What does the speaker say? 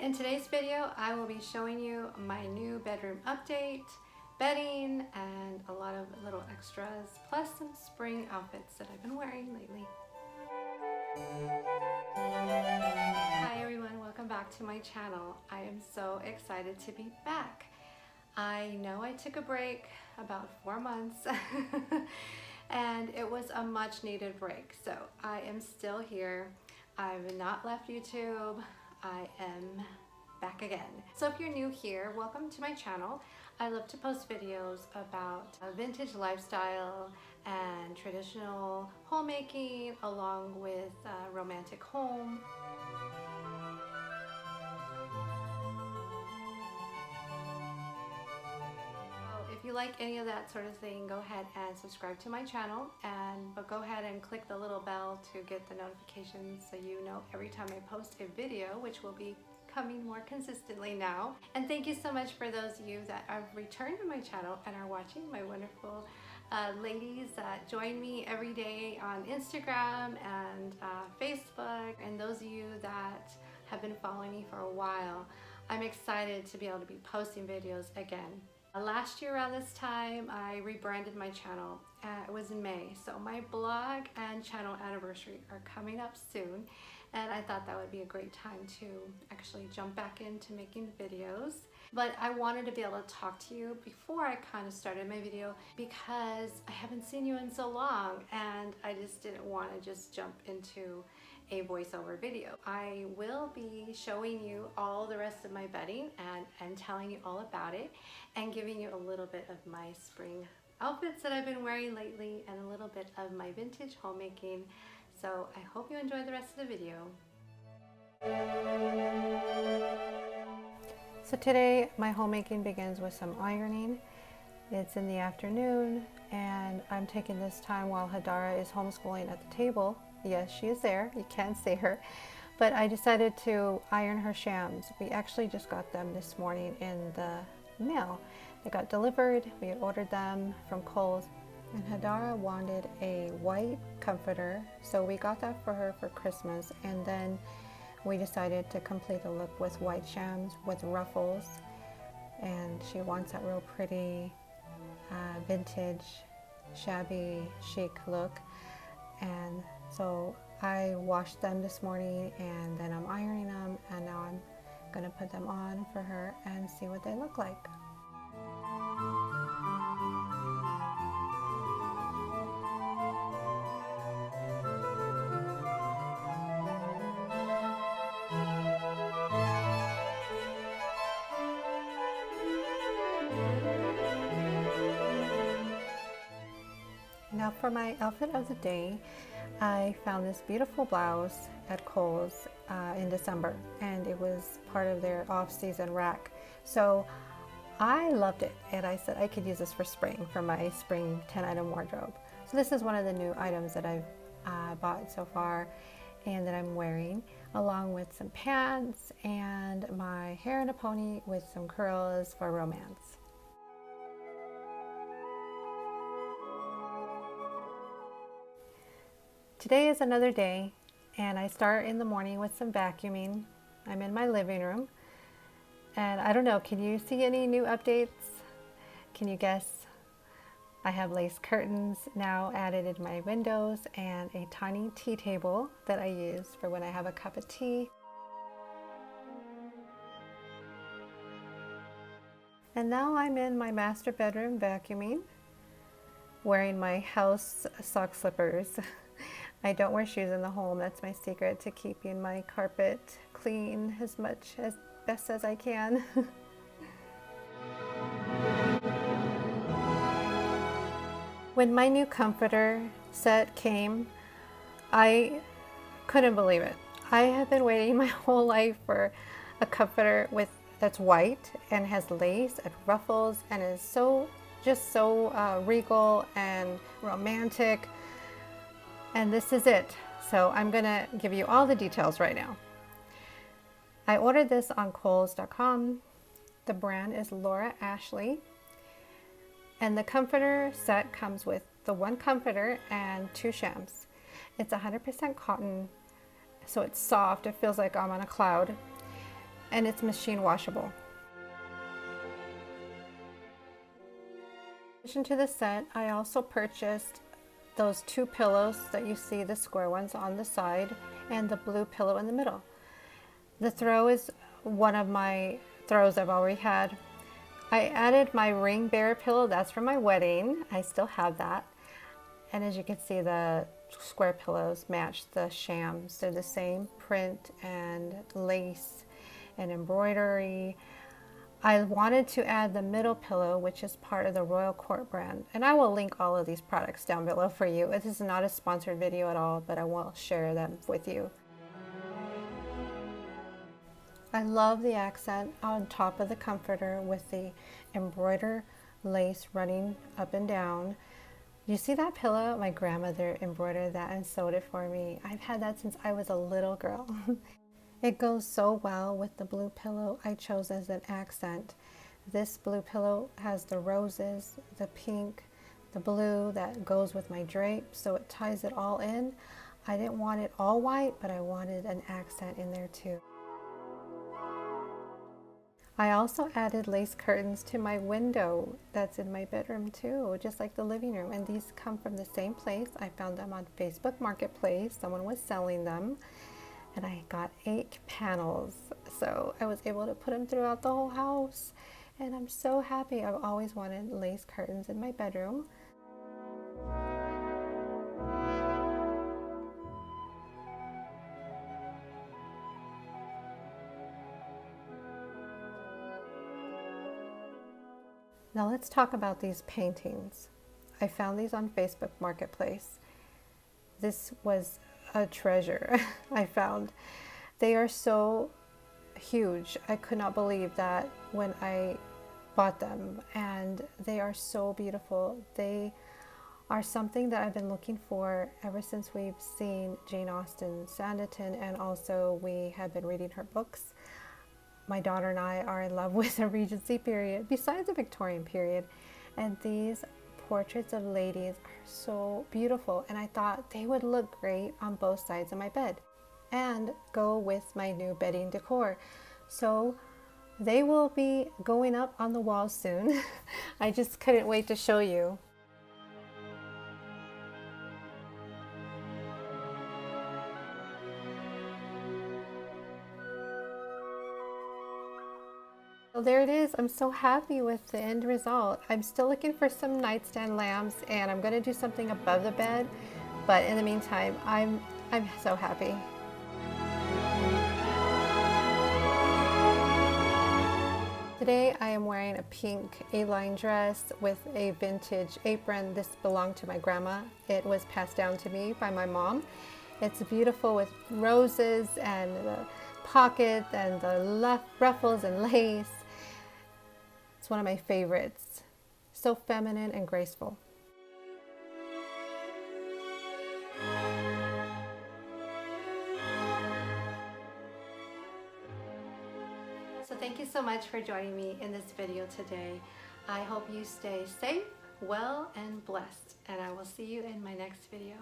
In today's video, I will be showing you my new bedroom update, bedding, and a lot of little extras, plus some spring outfits that I've been wearing lately. Hi everyone, welcome back to my channel. I am so excited to be back. I know I took a break about 4 months and it was a much needed break. So I am still here. I've not left YouTube. I am back again. So if you're new here, welcome to my channel. I love to post videos about vintage lifestyle and traditional homemaking along with romantic home. If you like any of that sort of thing, go ahead and subscribe to my channel, but go ahead and click the little bell to get the notifications so you know every time I post a video, which will be coming more consistently now. And thank you so much for those of you that have returned to my channel and are watching, my wonderful ladies that join me every day on Instagram and Facebook, and those of you that have been following me for a while. I'm excited to be able to be posting videos again. Last year around this time, I rebranded my channel. It was in May, so my blog and channel anniversary are coming up soon, and I thought that would be a great time to actually jump back into making videos. But I wanted to be able to talk to you before I kind of started my video because I haven't seen you in so long, and I just didn't want to just jump into a voiceover video. I will be showing you all the rest of my bedding and telling you all about it and giving you a little bit of my spring outfits that I've been wearing lately and a little bit of my vintage homemaking. So I hope you enjoy the rest of the video. So today my homemaking begins with some ironing. It's in the afternoon and I'm taking this time while Hadara is homeschooling at the table. Yes, she is there. You can't see her. But I decided to iron her shams. We actually just got them this morning in the mail. They got delivered. We had ordered them from Kohls. And Hadara wanted a white comforter, so we got that for her for Christmas. And then we decided to complete the look with white shams with ruffles. And she wants that real pretty, vintage, shabby, chic look. And so I washed them this morning and then I'm ironing them, and now I'm going to put them on for her and see what they look like. Now for my outfit of the day, I found this beautiful blouse at Kohls in December, and it was part of their off-season rack. So I loved it, and I said I could use this for spring, for my spring 10-item wardrobe. So this is one of the new items that I've bought so far and that I'm wearing, along with some pants and my hair in a pony with some curls for romance. Today is another day, and I start in the morning with some vacuuming. I'm in my living room, and I don't know, can you see any new updates? Can you guess? I have lace curtains now added in my windows and a tiny tea table that I use for when I have a cup of tea. And now I'm in my master bedroom vacuuming, wearing my house sock slippers. I don't wear shoes in the home. That's my secret to keeping my carpet clean as best as I can. When my new comforter set came, I couldn't believe it. I have been waiting my whole life for a comforter that's white and has lace and ruffles and is just so regal and romantic. And this is it. So I'm gonna give you all the details right now. I ordered this on Kohls.com. The brand is Laura Ashley. And the comforter set comes with the one comforter and 2 shams. It's 100% cotton, so it's soft. It feels like I'm on a cloud. and it's machine washable. In addition to the set, I also purchased those 2 pillows that you see, the square ones on the side and the blue pillow in the middle. The throw is one of my throws I've already had. I added my ring bearer pillow, that's from my wedding. I still have that. And as you can see, the square pillows match the shams. They're the same print and lace and embroidery. I wanted to add the middle pillow, which is part of the Royal Court brand. And I will link all of these products down below for you. This is not a sponsored video at all, but I will share them with you. I love the accent on top of the comforter with the embroidered lace running up and down. You see that pillow? My grandmother embroidered that and sewed it for me. I've had that since I was a little girl. It goes so well with the blue pillow I chose as an accent. This blue pillow has the roses, the pink, the blue that goes with my drape, so it ties it all in. I didn't want it all white, but I wanted an accent in there too. I also added lace curtains to my window that's in my bedroom too, just like the living room. And these come from the same place. I found them on Facebook Marketplace. Someone was selling them. And I got 8 panels. So I was able to put them throughout the whole house. And I'm so happy. I've always wanted lace curtains in my bedroom. Now let's talk about these paintings. I found these on Facebook Marketplace. This was a treasure I found. They are so huge. I could not believe that when I bought them, and they are so beautiful. They are something that I've been looking for ever since we've seen Jane Austen's Sanditon, and also we have been reading her books. My daughter and I are in love with the Regency period, besides the Victorian period, and these portraits of ladies are so beautiful, and I thought they would look great on both sides of my bed and go with my new bedding decor. So they will be going up on the wall soon. I just couldn't wait to show you. So there it is. I'm so happy with the end result. I'm still looking for some nightstand lamps, and I'm going to do something above the bed, but in the meantime, I'm so happy. Today I am wearing a pink A-line dress with a vintage apron. This belonged to my grandma. It was passed down to me by my mom. It's beautiful with roses and the pockets and the ruffles and lace. It's one of my favorites. So feminine and graceful. So thank you so much for joining me in this video today. I hope you stay safe, well, and blessed. And I will see you in my next video.